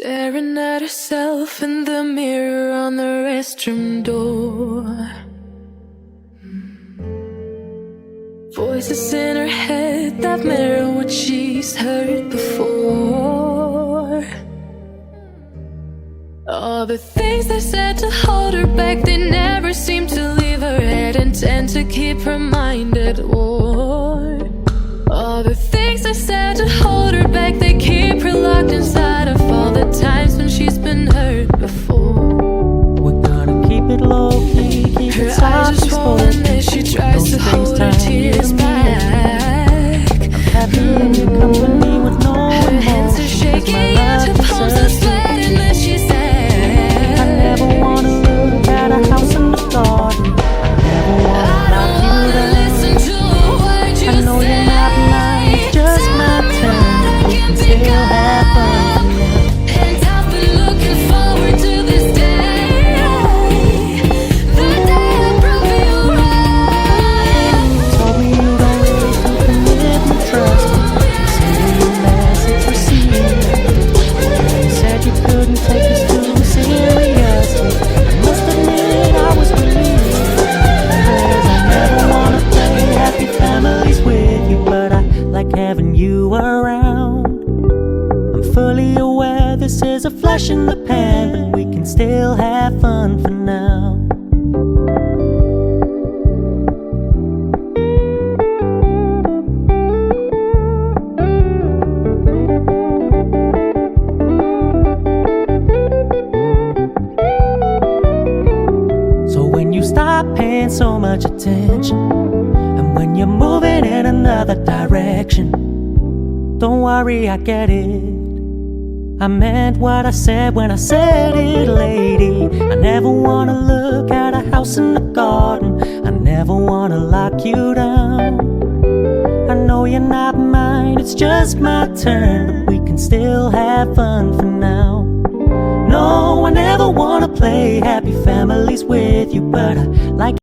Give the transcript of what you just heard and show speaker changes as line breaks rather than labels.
Staring at herself in the mirror on the restroom door. Voices in her head that mirror what she's heard before. All the things they said to hold her back, they never seem to leave her head and tend to keep her mind at war. All the things they said to hold her back, they keep her locked inside of all the times when she's been hurt before.
We're gonna keep it low-key, keep
her
it soft
eyes are swollen as she tries to hold her tears back.
I'm happy in your company with no
her hands are shaking and her palms are sweating as she said,
I never wanna look at a house in the garden. I never wanna knock you down.
listen to a word you
I know
say.
you're not mine, it's just my turn. We can still have fun.
And I've been looking forward to this day, the day I prove you right.
Told me you don't really commit and trust me. Sending you message received. You said you couldn't take us too seriously. I must admit I was relieved, 'cause I never wanna play happy families with you, but I like having you around. I'm fully aware this is a flash in the pan, but we can still have fun for now. So when you stop paying so much attention, and when you're moving in another direction, don't worry, I get it. I meant what I said when I said it, lady. I never wanna look at a house in the garden. I never wanna lock you down. I know you're not mine, it's just my turn, but we can still have fun for now. No, I never wanna play happy families with you, but I like